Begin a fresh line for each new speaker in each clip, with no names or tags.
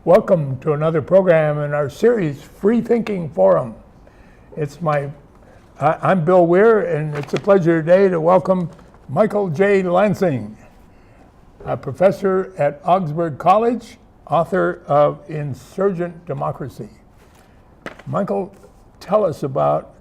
Welcome to another program in our series, Freethinking Forum. I'm Bill Weir, and it's a pleasure today to welcome Michael J. Lansing, a professor at Augsburg College, author of Insurgent Democracy. Michael, tell us about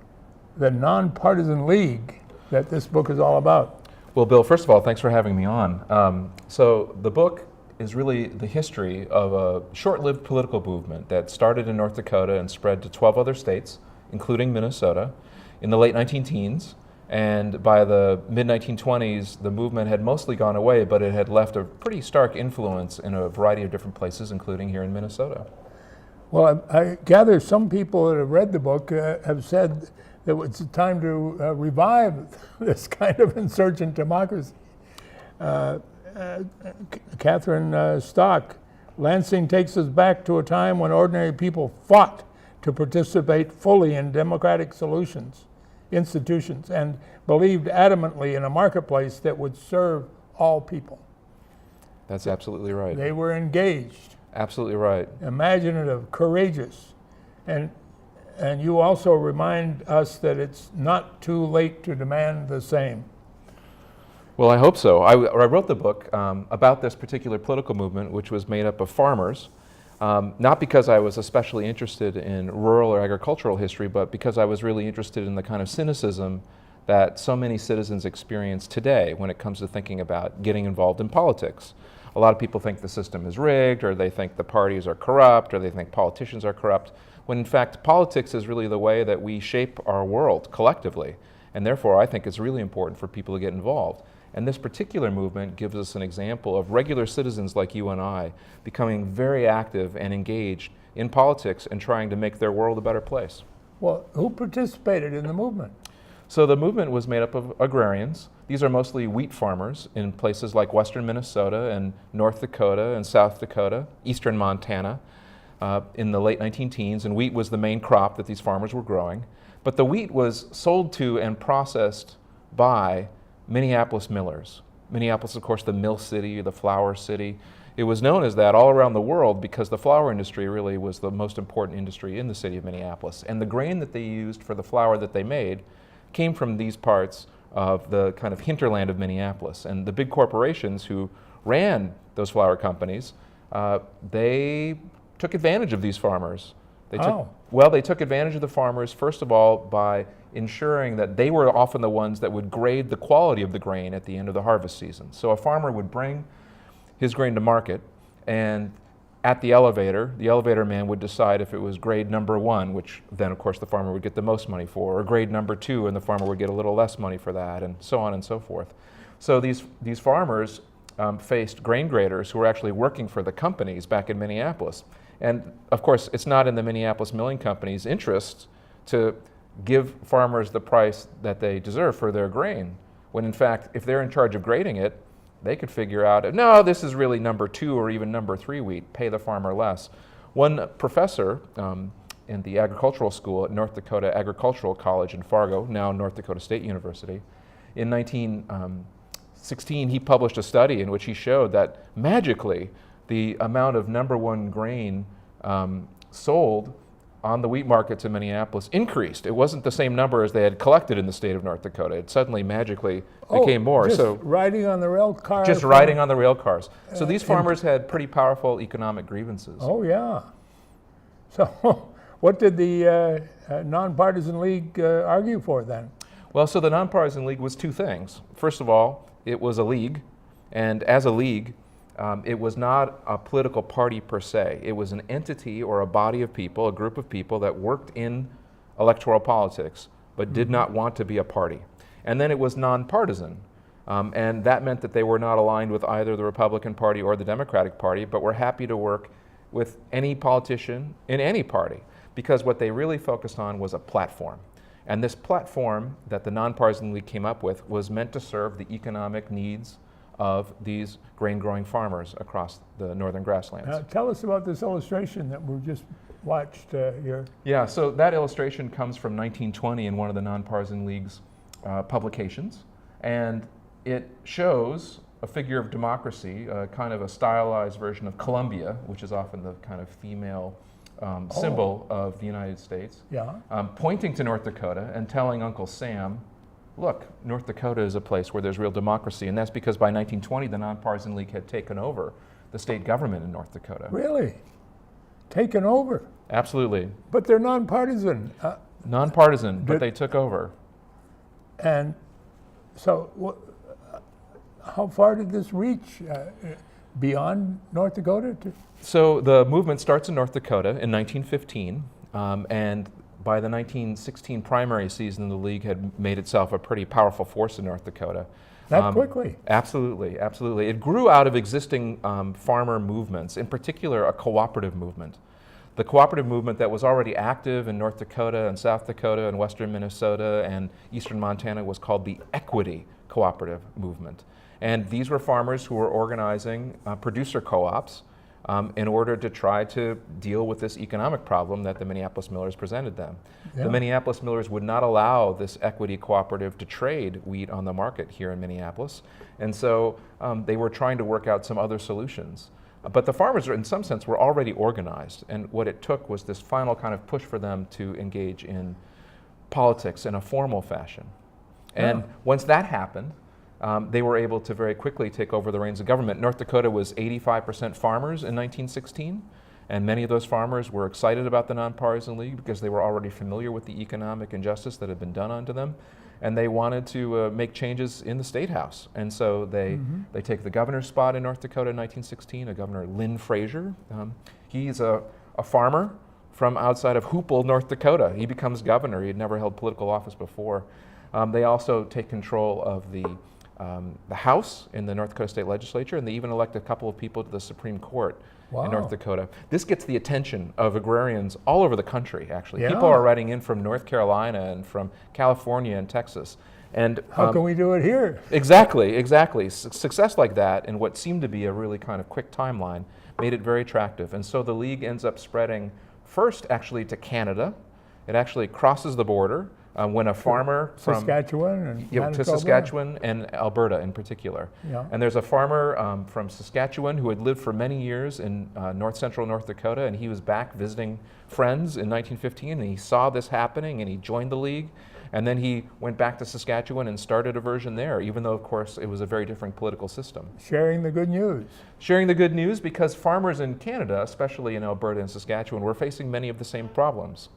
the nonpartisan league that this book is all about.
Well, Bill, first of all, thanks for having me on. So the book is really the history of a short-lived political movement that started in North Dakota and spread to 12 other states, including Minnesota, in the late 19-teens. And by the mid-1920s, the movement had mostly gone away, but it had left a pretty stark influence in a variety of different places, including here in Minnesota.
Well, I gather some people that have read the book have said that it's time to revive this kind of insurgent democracy. Catherine Stock, Lansing takes us back to a time when ordinary people fought to participate fully in democratic institutions, and believed adamantly in a marketplace that would serve all people.
That's absolutely right.
They were engaged.
Absolutely right.
Imaginative, courageous, and you also remind us that it's not too late to demand the same.
Well, I hope so. I wrote the book about this particular political movement, which was made up of farmers, not because I was especially interested in rural or agricultural history, but because I was really interested in the kind of cynicism that so many citizens experience today when it comes to thinking about getting involved in politics. A lot of people think the system is rigged, or they think the parties are corrupt, or they think politicians are corrupt, when in fact politics is really the way that we shape our world collectively. And therefore I think it's really important for people to get involved. And this particular movement gives us an example of regular citizens like you and I becoming very active and engaged in politics and trying to make their world a better place.
Well, who participated in the movement?
So the movement was made up of agrarians. These are mostly wheat farmers in places like western Minnesota and North Dakota and South Dakota, eastern Montana, in the late 19-teens, and wheat was the main crop that these farmers were growing. But the wheat was sold to and processed by Minneapolis millers. Minneapolis, of course, the mill city, the flour city. It was known as that all around the world because the flour industry really was the most important industry in the city of Minneapolis. And the grain that they used for the flour that they made came from these parts of the kind of hinterland of Minneapolis. And the big corporations who ran those flour companies, they took advantage of these farmers. They took advantage of the farmers, first of all, by ensuring that they were often the ones that would grade the quality of the grain at the end of the harvest season. So a farmer would bring his grain to market, and at the elevator man would decide if it was grade number 1, which then of course the farmer would get the most money for, or grade number 2, and the farmer would get a little less money for that, and so on and so forth. So these farmers faced grain graders who were actually working for the companies back in Minneapolis. And of course, it's not in the Minneapolis Milling Company's interest to give farmers the price that they deserve for their grain, when in fact, if they're in charge of grading it, they could figure out, no, this is really number 2 or even number 3 wheat, pay the farmer less. One professor in the agricultural school at North Dakota Agricultural College in Fargo, now North Dakota State University, in 1916, he published a study in which he showed that magically the amount of number 1 grain sold on the wheat markets in Minneapolis increased. It wasn't the same number as they had collected in the state of North Dakota. It suddenly magically became more.
Just riding on the rail car?
Just riding on the rail cars. So these farmers had pretty powerful economic grievances.
Oh yeah. So what did the Nonpartisan League argue for then?
Well, so the Nonpartisan League was 2 things. First of all, it was a league, and as a league, it was not a political party per se. It was an entity or a body of people, a group of people that worked in electoral politics but did not want to be a party. And then it was nonpartisan. And that meant that they were not aligned with either the Republican Party or the Democratic Party, but were happy to work with any politician in any party, because what they really focused on was a platform. And this platform that the Nonpartisan League came up with was meant to serve the economic needs of these grain-growing farmers across the northern grasslands.
Tell us about this illustration that we just watched here.
Yeah, so that illustration comes from 1920 in one of the Nonpartisan League's publications, and it shows a figure of democracy, kind of a stylized version of Columbia, which is often the kind of female symbol of the United States,
Yeah.
pointing to North Dakota and telling Uncle Sam, look, North Dakota is a place where there's real democracy, and that's because by 1920 the Nonpartisan League had taken over the state government in North Dakota.
Really? Taken over?
Absolutely.
But they're nonpartisan.
Nonpartisan, but they took over.
And so how far did this reach? Beyond North Dakota?
So the movement starts in North Dakota in 1915, and by the 1916 primary season, the League had made itself a pretty powerful force in North Dakota.
That quickly?
Absolutely, absolutely. It grew out of existing farmer movements, in particular a cooperative movement. The cooperative movement that was already active in North Dakota and South Dakota and western Minnesota and eastern Montana was called the Equity Cooperative Movement. And these were farmers who were organizing producer co-ops in order to try to deal with this economic problem that the Minneapolis millers presented them.
Yeah.
The Minneapolis millers would not allow this equity cooperative to trade wheat on the market here in Minneapolis, and so they were trying to work out some other solutions. But the farmers, in some sense, were already organized, and what it took was this final kind of push for them to engage in politics in a formal fashion. And once that happened, they were able to very quickly take over the reins of government. North Dakota was 85% farmers in 1916, and many of those farmers were excited about the Nonpartisan League because they were already familiar with the economic injustice that had been done unto them, and they wanted to make changes in the State House. And so they take the governor's spot in North Dakota in 1916, a Governor Lynn Frazier. He's a farmer from outside of Hoople, North Dakota. He becomes governor. He had never held political office before. They also take control of the House in the North Dakota State Legislature, and they even elect a couple of people to the Supreme Court in North Dakota. This gets the attention of agrarians all over the country, actually.
Yeah.
People are writing in from North Carolina and from California and Texas. And
how can we do it here?
Exactly, exactly. Success like that in what seemed to be a really kind of quick timeline made it very attractive. And so the League ends up spreading first actually to Canada. It actually crosses the border when a farmer from
Saskatchewan and
to
Manitoba?
Saskatchewan and Alberta in particular.
Yeah.
And there's a farmer from Saskatchewan who had lived for many years in north central North Dakota, and he was back visiting friends in 1915, and he saw this happening and he joined the League. And then he went back to Saskatchewan and started a version there, even though, of course, it was a very different political system.
Sharing the good news.
Sharing the good news because farmers in Canada, especially in Alberta and Saskatchewan, were facing many of the same problems.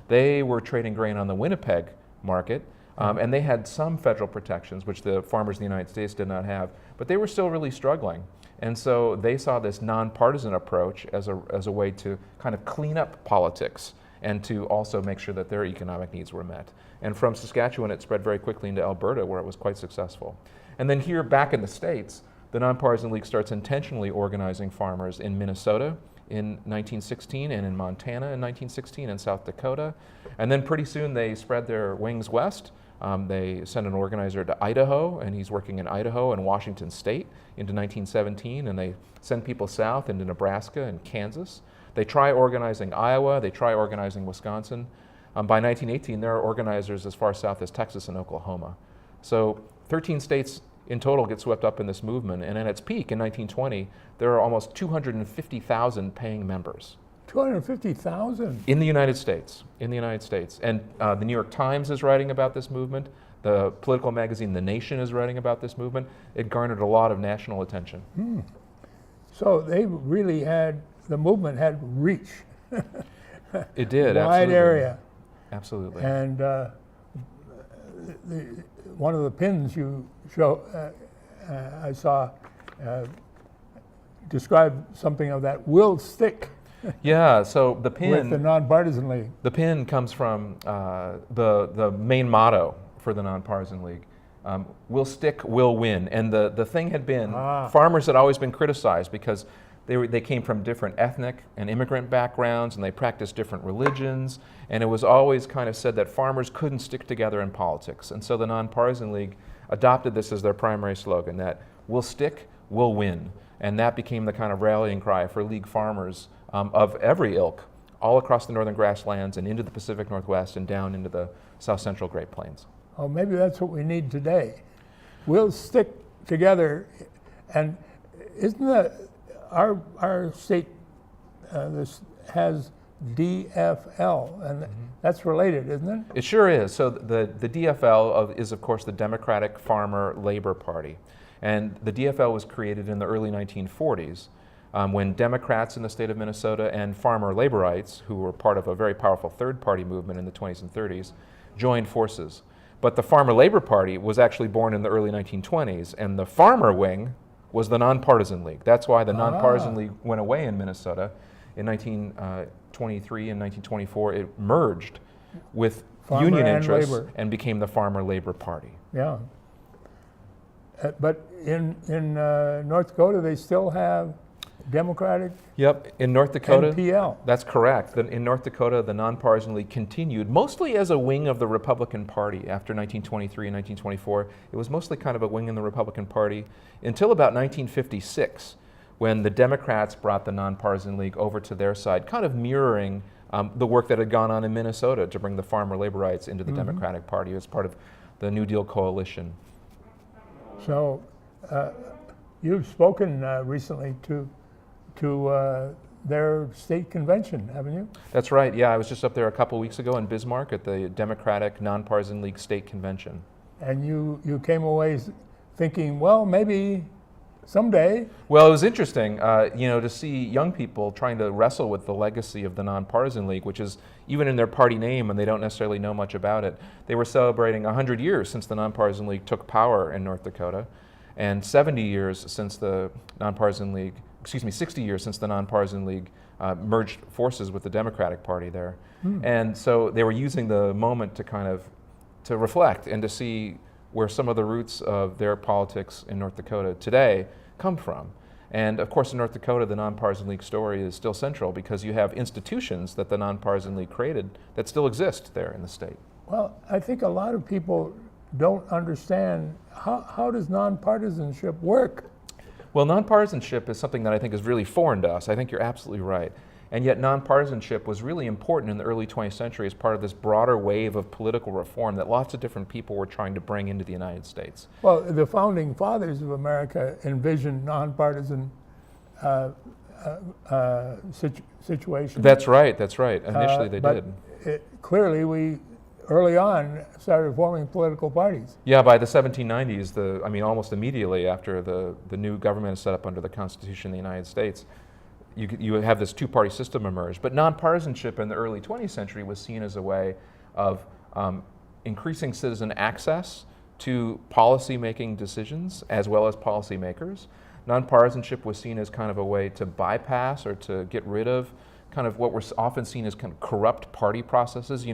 They were trading grain on the Winnipeg market, and they had some federal protections, which the farmers in the United States did not have, but they were still really struggling. And so they saw this nonpartisan approach as a way to kind of clean up politics and to also make sure that their economic needs were met. And from Saskatchewan, it spread very quickly into Alberta, where it was quite successful. And then here back in the States, the Nonpartisan League starts intentionally organizing farmers in Minnesota in 1916 and in Montana in 1916 and South Dakota. And then pretty soon they spread their wings west. They send an organizer to Idaho, and he's working in Idaho and Washington State into 1917, and they send people south into Nebraska and Kansas. They try organizing Iowa, they try organizing Wisconsin. By 1918, there are organizers as far south as Texas and Oklahoma. So 13 states in total get swept up in this movement, and at its peak in 1920, there are almost 250,000 paying members.
250,000?
In the United States, And the New York Times is writing about this movement. The political magazine The Nation is writing about this movement. It garnered a lot of national attention.
So they really the movement had reach.
It did,
Wide
absolutely.
area.
Absolutely.
And one of the pins you I saw describe something of that will stick.
Yeah, so the pin
With the Nonpartisan League.
The pin comes from the main motto for the Nonpartisan League. We'll stick, we'll win. And the thing had been, farmers had always been criticized because they came from different ethnic and immigrant backgrounds, and they practiced different religions, and it was always kind of said that farmers couldn't stick together in politics. And so the Nonpartisan League adopted this as their primary slogan, that we'll stick, we'll win. And that became the kind of rallying cry for League farmers of every ilk, all across the northern grasslands and into the Pacific Northwest and down into the south central Great Plains.
Oh, maybe that's what we need today. We'll stick together And isn't our state this has DFL, and that's related, isn't it?
It sure is. So the DFL is, of course, the Democratic Farmer Labor Party. And the DFL was created in the early 1940s when Democrats in the state of Minnesota and farmer laborites, who were part of a very powerful third-party movement in the 20s and 30s, joined forces. But the Farmer Labor Party was actually born in the early 1920s, and the farmer wing was the Nonpartisan League. That's why the Nonpartisan League went away in Minnesota. In 1923 and 1924, it merged with
Farmer
union
and
interests
labor.
and became the Farmer Labor Party.
Yeah. But in North Dakota, they still have Democratic
Yep, in North Dakota,
NPL.
that's correct. In North Dakota, the Nonpartisan League continued mostly as a wing of the Republican Party after 1923 and 1924. It was mostly kind of a wing in the Republican Party until about 1956, when the Democrats brought the Nonpartisan League over to their side, kind of mirroring the work that had gone on in Minnesota to bring the farmer laborites into the Democratic Party as part of the New Deal coalition.
So you've spoken recently to their state convention, haven't you?
That's right, yeah. I was just up there a couple weeks ago in Bismarck at the Democratic Nonpartisan League State Convention.
And you came away thinking, well, maybe someday.
Well, it was interesting, to see young people trying to wrestle with the legacy of the Nonpartisan League, which is even in their party name, and they don't necessarily know much about it. They were celebrating 100 years since the Nonpartisan League took power in North Dakota, and 70 years since the Nonpartisan League, 60 years since the Nonpartisan League merged forces with the Democratic Party there. And so they were using the moment to reflect and to see where some of the roots of their politics in North Dakota today come from. And of course in North Dakota, the Nonpartisan League story is still central because you have institutions that the Nonpartisan League created that still exist there in the state.
Well, I think a lot of people don't understand how does nonpartisanship work?
Well, nonpartisanship is something that I think is really foreign to us. I think you're absolutely right. And yet nonpartisanship was really important in the early 20th century as part of this broader wave of political reform that lots of different people were trying to bring into the United States.
Well, the founding fathers of America envisioned nonpartisan situation.
That's right. Initially they
but
did.
Clearly we, early on, started forming political parties.
Yeah, by the 1790s, almost immediately after the new government is set up under the Constitution of the United States, you have this two-party system emerge. But nonpartisanship in the early 20th century was seen as a way of increasing citizen access to policy-making decisions as well as policymakers. Nonpartisanship was seen as kind of a way to bypass or to get rid of kind of what were often seen as kind of corrupt party processes,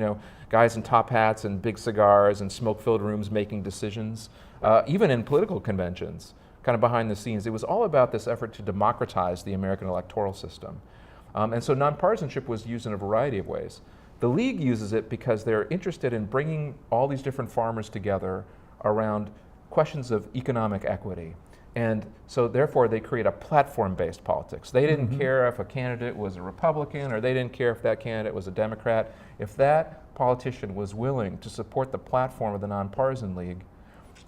guys in top hats and big cigars and smoke-filled rooms making decisions, even in political conventions. Kind of behind the scenes. It was all about this effort to democratize the American electoral system. And so nonpartisanship was used in a variety of ways. The League uses it because they're interested in bringing all these different farmers together around questions of economic equity. And so therefore they create a platform-based politics. They didn't care if a candidate was a Republican or they didn't care if that candidate was a Democrat. If that politician was willing to support the platform of the Nonpartisan League,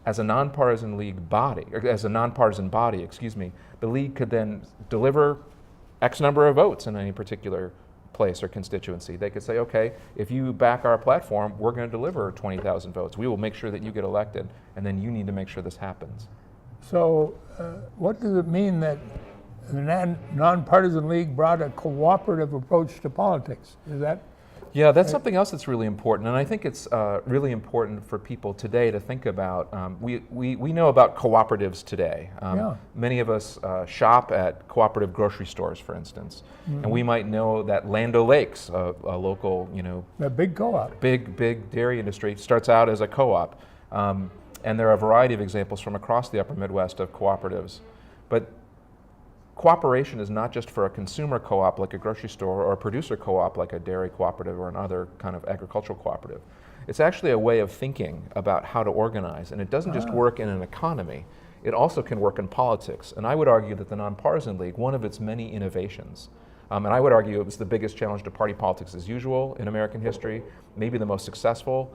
as a nonpartisan body, the League could then deliver X number of votes in any particular place or constituency. They could say, okay, if you back our platform, we're going to deliver 20,000 votes. We will make sure that you get elected, and then you need to make sure this happens.
So what does it mean that the Nonpartisan League brought a cooperative approach to politics? Is that?
Yeah, that's something else that's really important, and I think it's really important for people today to think about. We know about cooperatives today. Many of us shop at cooperative grocery stores, for instance, and we might know that Land O'Lakes, a local,
a big co-op,
big dairy industry, starts out as a co-op, and there are a variety of examples from across the Upper Midwest of cooperatives, but cooperation is not just for a consumer co-op like a grocery store or a producer co-op like a dairy cooperative or another kind of agricultural cooperative. It's actually a way of thinking about how to organize, and it doesn't just work in an economy, it also can work in politics. And I would argue that the Nonpartisan League, one of its many innovations, And I would argue it was the biggest challenge to party politics as usual in American history, maybe the most successful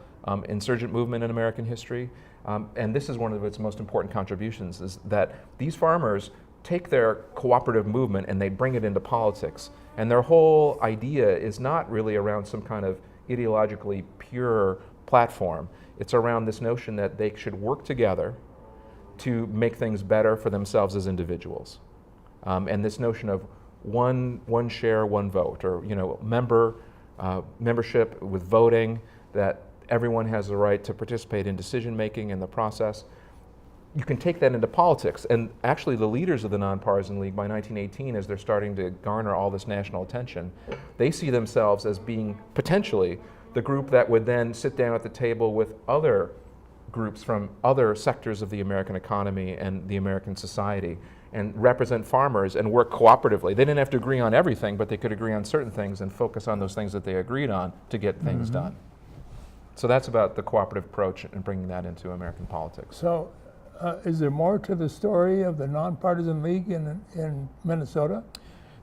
insurgent movement in American history. And this is one of its most important contributions, is that these farmers take their cooperative movement and they bring it into politics. And their whole idea is not really around some kind of ideologically pure platform. It's around this notion that they should work together to make things better for themselves as individuals. And this notion of one share, one vote, or membership with voting, that everyone has the right to participate in decision making in the process. You can take that into politics. And actually the leaders of the Nonpartisan League by 1918, as they're starting to garner all this national attention, they see themselves as being potentially the group that would then sit down at the table with other groups from other sectors of the American economy and the American society and represent farmers and work cooperatively. They didn't have to agree on everything, but they could agree on certain things and focus on those things that they agreed on to get things done. So that's about the cooperative approach and bringing that into American politics.
So is there more to the story of the Nonpartisan League in Minnesota?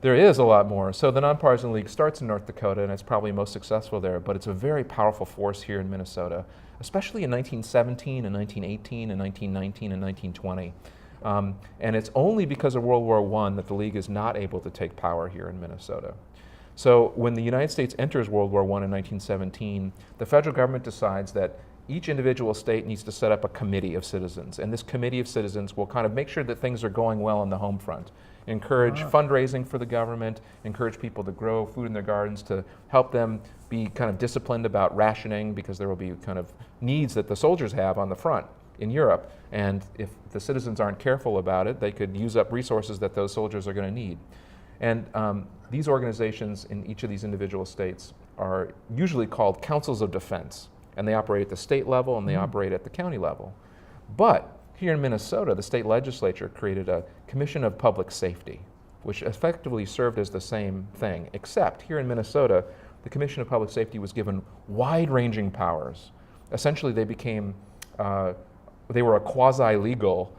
There is a lot more. So the Nonpartisan League starts in North Dakota, and it's probably most successful there, but it's a very powerful force here in Minnesota, especially in 1917 and 1918 and 1919 and 1920. And it's only because of World War I that the League is not able to take power here in Minnesota. So when the United States enters World War I in 1917, the federal government decides that each individual state needs to set up a committee of citizens, and this committee of citizens will kind of make sure that things are going well on the home front, encourage fundraising for the government, encourage people to grow food in their gardens, to help them be kind of disciplined about rationing, because there will be kind of needs that the soldiers have on the front in Europe, and if the citizens aren't careful about it, they could use up resources that those soldiers are going to need. And these organizations in each of these individual states are usually called councils of defense, and they operate at the state level and they operate at the county level. But here in Minnesota, the state legislature created a Commission of Public Safety, which effectively served as the same thing, except here in Minnesota, the Commission of Public Safety was given wide-ranging powers. Essentially, they became, they were a quasi-legal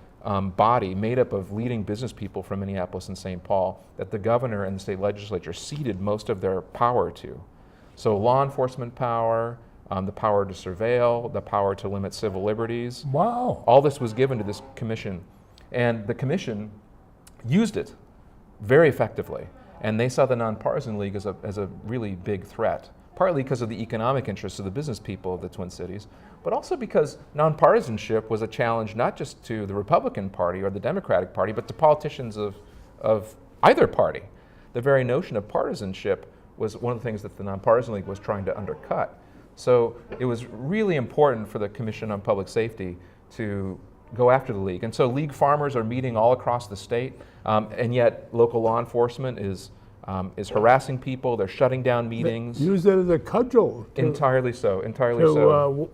body made up of leading business people from Minneapolis and St. Paul that the governor and the state legislature ceded most of their power to. So law enforcement power, the power to surveil, the power to limit civil liberties.
Wow.
All this was given to this commission. And the commission used it very effectively. And they saw the Nonpartisan League as a really big threat, partly because of the economic interests of the business people of the Twin Cities, but also because nonpartisanship was a challenge not just to the Republican Party or the Democratic Party, but to politicians of either party. The very notion of partisanship was one of the things that the Nonpartisan League was trying to undercut. So it was really important for the Commission on Public Safety to go after the League. And so League farmers are meeting all across the state, and yet local law enforcement is harassing people, they're shutting down meetings.
Use it as a cudgel.
Entirely so.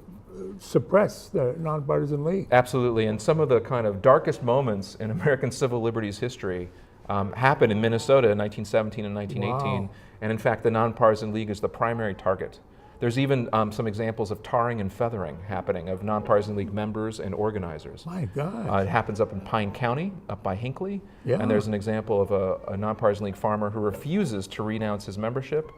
Suppress the Nonpartisan League.
Absolutely, and some of the kind of darkest moments in American civil liberties history happened in Minnesota in 1917 and 1918.
Wow.
And in fact, the Nonpartisan League is the primary target. There's even some examples of tarring and feathering happening of Nonpartisan League members and organizers.
My God.
It happens up in Pine County, up by Hinckley.
Yeah.
And there's an example of a Nonpartisan League farmer who refuses to renounce his membership,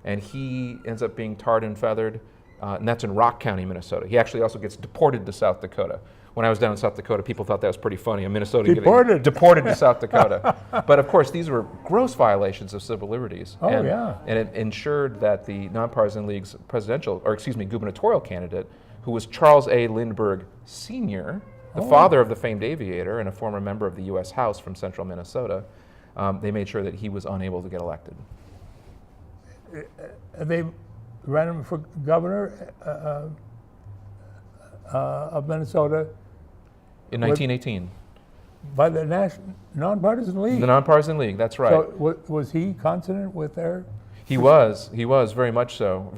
and he ends up being tarred and feathered, and that's in Rock County, Minnesota. He actually also gets deported to South Dakota. When I was down in South Dakota, people thought that was pretty funny, a Minnesota getting deported to South Dakota. But of course, these were gross violations of civil liberties.
Oh,
and,
yeah.
And it ensured that the Nonpartisan League's gubernatorial candidate, who was Charles A. Lindbergh Sr., the father of the famed aviator and a former member of the U.S. House from central Minnesota, they made sure that he was unable to get elected.
They ran him for governor of Minnesota
In 1918.
by the Nonpartisan League.
The Nonpartisan League, that's right.
So was he consonant with their?
He was very much so,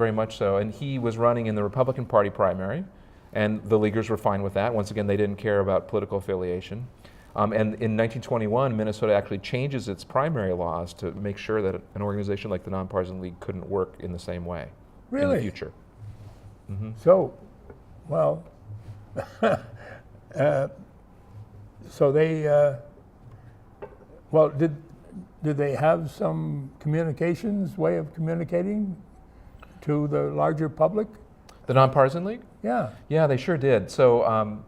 and he was running in the Republican Party primary, and the Leaguers were fine with that. Once again, they didn't care about political affiliation. And in 1921, Minnesota actually changes its primary laws to make sure that an organization like the Nonpartisan League couldn't work in the same way in the future. Mm-hmm.
So, well, so they, well, do they have some way of communicating to the larger public?
The Nonpartisan League?
Yeah.
Yeah, they sure did. So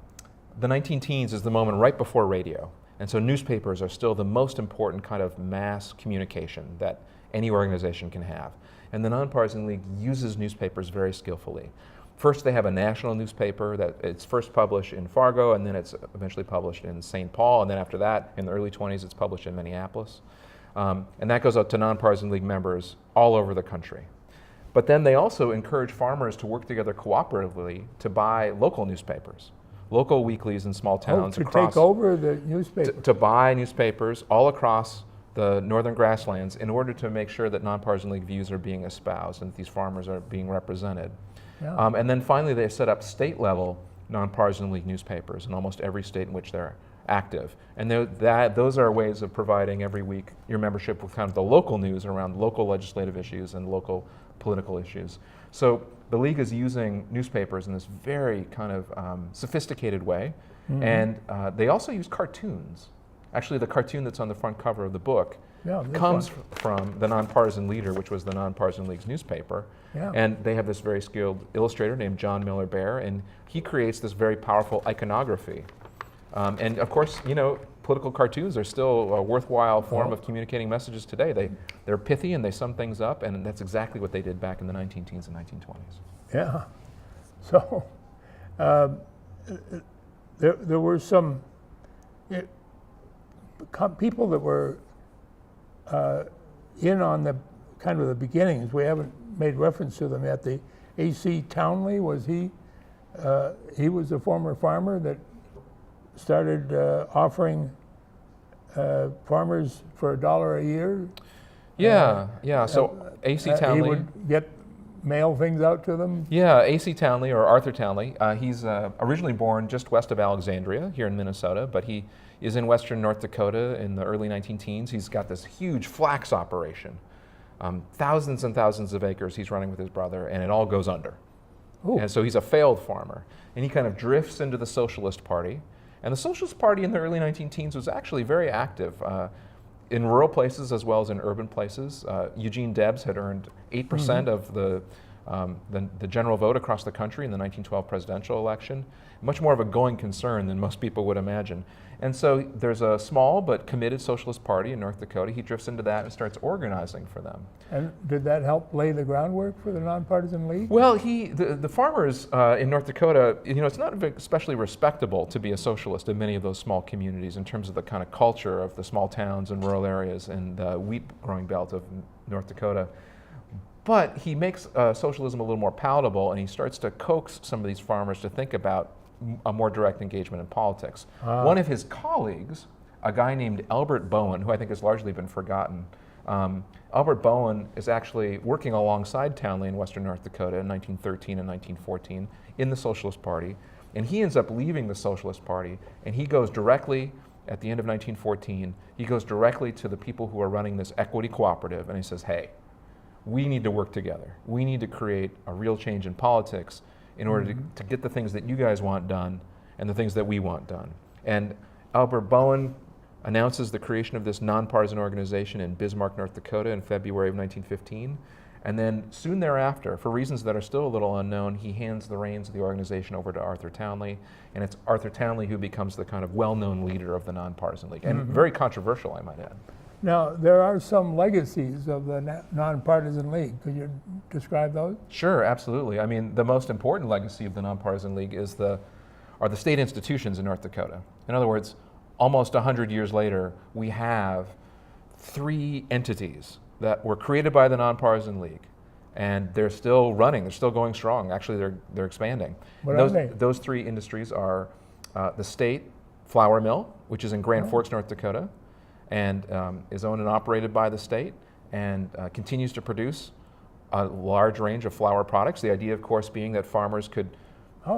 the 19 teens is the moment right before radio. And so newspapers are still the most important kind of mass communication that any organization can have. And the Nonpartisan League uses newspapers very skillfully. First, they have a national newspaper that it's first published in Fargo, and then it's eventually published in St. Paul, and then after that, in the early 20s, it's published in Minneapolis. And that goes out to Nonpartisan League members all over the country. But then they also encourage farmers to work together cooperatively to buy local newspapers, local weeklies in small towns
to
across.
take over the newspaper.
To buy newspapers all across the northern grasslands in order to make sure that Nonpartisan League views are being espoused and that these farmers are being represented.
Yeah.
And then finally they set up state-level Nonpartisan League newspapers in almost every state in which they're active. And those are ways of providing every week your membership with kind of the local news around local legislative issues and local political issues. So the League is using newspapers in this very kind of sophisticated way.
Mm-hmm.
And they also use cartoons. Actually, the cartoon that's on the front cover of the book comes from the Nonpartisan Leader, which was the Nonpartisan League's newspaper.
Yeah.
And they have this very skilled illustrator named John Miller Bear, and he creates this very powerful iconography. And of course, you know, political cartoons are still a worthwhile form of communicating messages today. They're pithy and they sum things up, and that's exactly what they did back in the 19 teens and 1920s.
Yeah. So there were some people that were in on the kind of the beginnings. We haven't made reference to them yet. The A.C. Townley, was he was a former farmer that started offering farmers for $1 a year.
Yeah. So A.C. Townley.
He would get mail things out to them.
Yeah, A.C. Townley, or Arthur Townley. He's originally born just west of Alexandria here in Minnesota, but he is in western North Dakota in the early 19 teens. He's got this huge flax operation. Thousands and thousands of acres he's running with his brother, and it all goes under.
Ooh.
And so he's a failed farmer. And he kind of drifts into the Socialist Party. And the Socialist Party in the early 19 teens was actually very active in rural places as well as in urban places. Eugene Debs had earned 8% of the general vote across the country in the 1912 presidential election. Much more of a going concern than most people would imagine. And so there's a small but committed Socialist Party in North Dakota. He drifts into that and starts organizing for them.
And did that help lay the groundwork for the Nonpartisan League?
Well, the farmers in North Dakota, you know, it's not especially respectable to be a socialist in many of those small communities in terms of the kind of culture of the small towns and rural areas and the wheat growing belt of North Dakota. But he makes socialism a little more palatable, and he starts to coax some of these farmers to think about a more direct engagement in politics. One of his colleagues, a guy named Albert Bowen, who I think has largely been forgotten, Albert Bowen is actually working alongside Townley in western North Dakota in 1913 and 1914 in the Socialist Party, and he ends up leaving the Socialist Party, and he goes directly, at the end of 1914, he goes directly to the people who are running this equity cooperative, and he says, hey, we need to work together. We need to create a real change in politics in order to get the things that you guys want done and the things that we want done. And Albert Bowen announces the creation of this nonpartisan organization in Bismarck, North Dakota in February of 1915. And then soon thereafter, for reasons that are still a little unknown, he hands the reins of the organization over to Arthur Townley. And it's Arthur Townley who becomes the kind of well-known leader of the Nonpartisan League. And very controversial, I might add.
Now, there are some legacies of the Nonpartisan League. Could you describe those?
Sure, absolutely. I mean, the most important legacy of the Nonpartisan League are the state institutions in North Dakota. In other words, almost 100 years later, we have 3 entities that were created by the Nonpartisan League, and they're still running. They're still going strong. Actually, they're expanding.
What are they?
Those 3 industries are the state flour mill, which is in Grand Forks, North Dakota, and is owned and operated by the state, and continues to produce a large range of flour products. The idea, of course, being that farmers could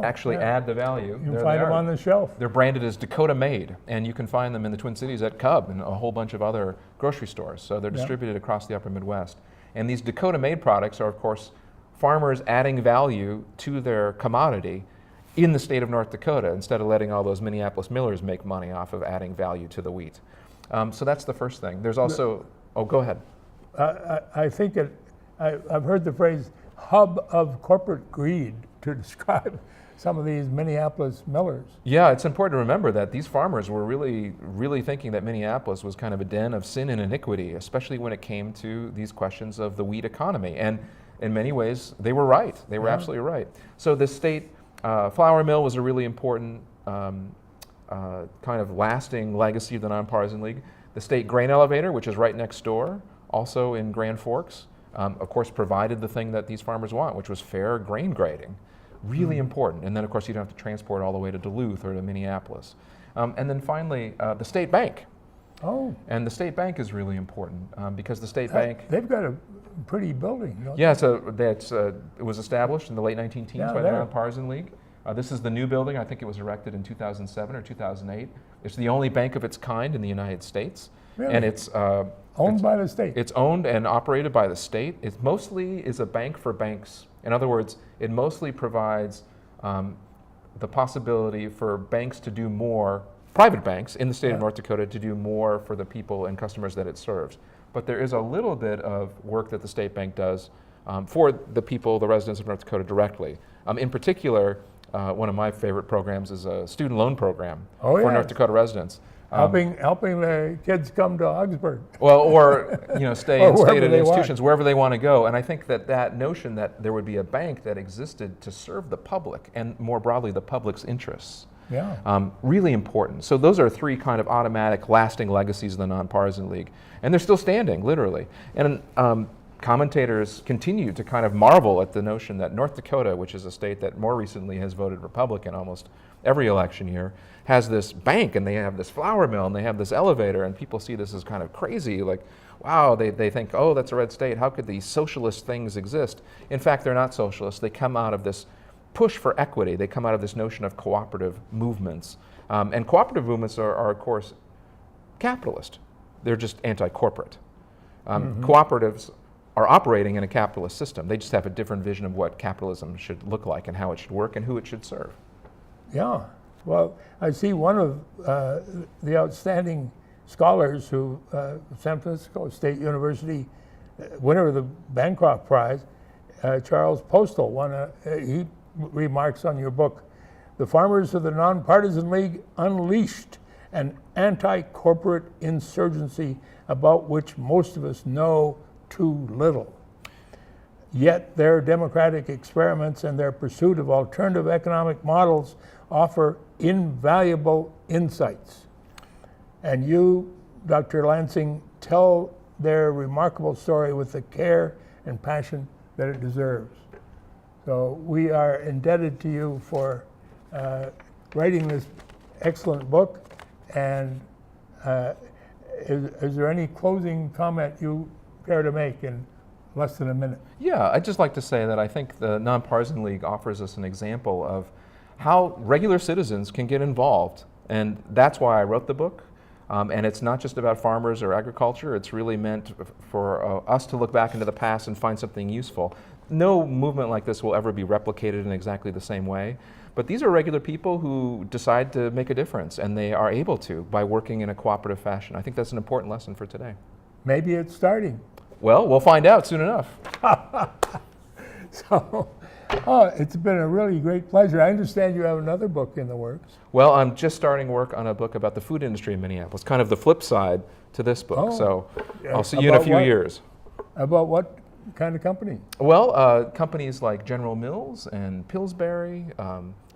actually add the value.
You can find them on the shelf.
They're branded as Dakota Made, and you can find them in the Twin Cities at Cub and a whole bunch of other grocery stores. So they're distributed across the upper Midwest. And these Dakota Made products are, of course, farmers adding value to their commodity in the state of North Dakota instead of letting all those Minneapolis millers make money off of adding value to the wheat. So that's the first thing. There's also Oh, go ahead.
I think I've heard the phrase hub of corporate greed to describe some of these Minneapolis millers.
Yeah, it's important to remember that these farmers were really thinking that Minneapolis was kind of a den of sin and iniquity, especially when it came to these questions of the wheat economy. And in many ways, they were right. They were absolutely right. So the state flour mill was a really important kind of lasting legacy of the Nonpartisan League. The state grain elevator, which is right next door, also in Grand Forks, of course provided the thing that these farmers want, which was fair grain grading. Really important. And then, of course, you don't have to transport all the way to Duluth or to Minneapolis. And then finally, the state bank.
Oh.
And the state bank is really important because the state bank...
They've got a pretty building, don't
Yeah, so it was established in the late 19 teens by the
there.
Nonpartisan League. This is the new building. I think it was erected in 2007 or 2008. It's the only bank of its kind in the United States.
Really?
And it's...
owned by the state?
It's owned and operated by the state. It mostly is a bank for banks. In other words, it mostly provides the possibility for banks to do more, private banks in the state of North Dakota, to do more for the people and customers that it serves. But there is a little bit of work that the state bank does for the people, the residents of North Dakota directly. In particular, one of my favorite programs is a student loan program for North Dakota residents.
Helping the kids come to Augsburg.
Well, or stay in state institutions, wherever they want to go. And I think that notion that there would be a bank that existed to serve the public and more broadly the public's interests, really important. So those are three kind of automatic, lasting legacies of the Nonpartisan League, and they're still standing, literally. And commentators continue to kind of marvel at the notion that North Dakota, which is a state that more recently has voted Republican almost every election year, has this bank and they have this flour mill and they have this elevator, and people see this as kind of crazy, like, wow, they think, oh, that's a red state, how could these socialist things exist? In fact, they're not socialist. They come out of this push for equity. They come out of this notion of cooperative movements. And cooperative movements are, of course, capitalist. They're just anti-corporate. Cooperatives are operating in a capitalist system. They just have a different vision of what capitalism should look like and how it should work and who it should serve.
Yeah. Well, I see one of the outstanding scholars who, San Francisco State University, winner of the Bancroft Prize, Charles Postel, he remarks on your book, "The farmers of the Nonpartisan League unleashed an anti-corporate insurgency about which most of us know too little. Yet their democratic experiments and their pursuit of alternative economic models offer invaluable insights." And you, Dr. Lansing, tell their remarkable story with the care and passion that it deserves. So we are indebted to you for writing this excellent book. And is there any closing comment you care to make in less than a minute?
Yeah, I'd just like to say that I think the Nonpartisan League offers us an example of how regular citizens can get involved. And that's why I wrote the book. And it's not just about farmers or agriculture. It's really meant for us to look back into the past and find something useful. No movement like this will ever be replicated in exactly the same way. But these are regular people who decide to make a difference, and they are able to by working in a cooperative fashion. I think that's an important lesson for today.
Maybe it's starting.
Well, we'll find out soon enough.
So, it's been a really great pleasure. I understand you have another book in the works.
Well, I'm just starting work on a book about the food industry in Minneapolis, kind of the flip side to this book.
Oh.
So I'll see you in a few years.
About what kind of company?
Well, companies like General Mills and Pillsbury,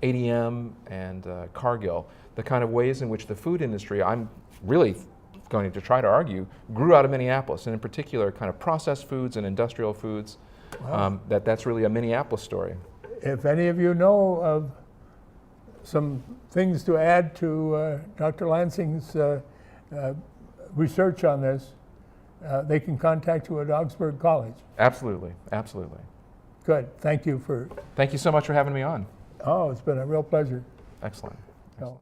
ADM, and Cargill, the kind of ways in which the food industry, I'm really going to try to argue, grew out of Minneapolis, and in particular kind of processed foods and industrial foods. Wow. That's really a Minneapolis story.
If any of you know of some things to add to Dr. Lansing's research on this, they can contact you at Augsburg College.
Absolutely, absolutely.
Good. Thank you
so much for having me on.
Oh, it's been a real pleasure.
Excellent.
So.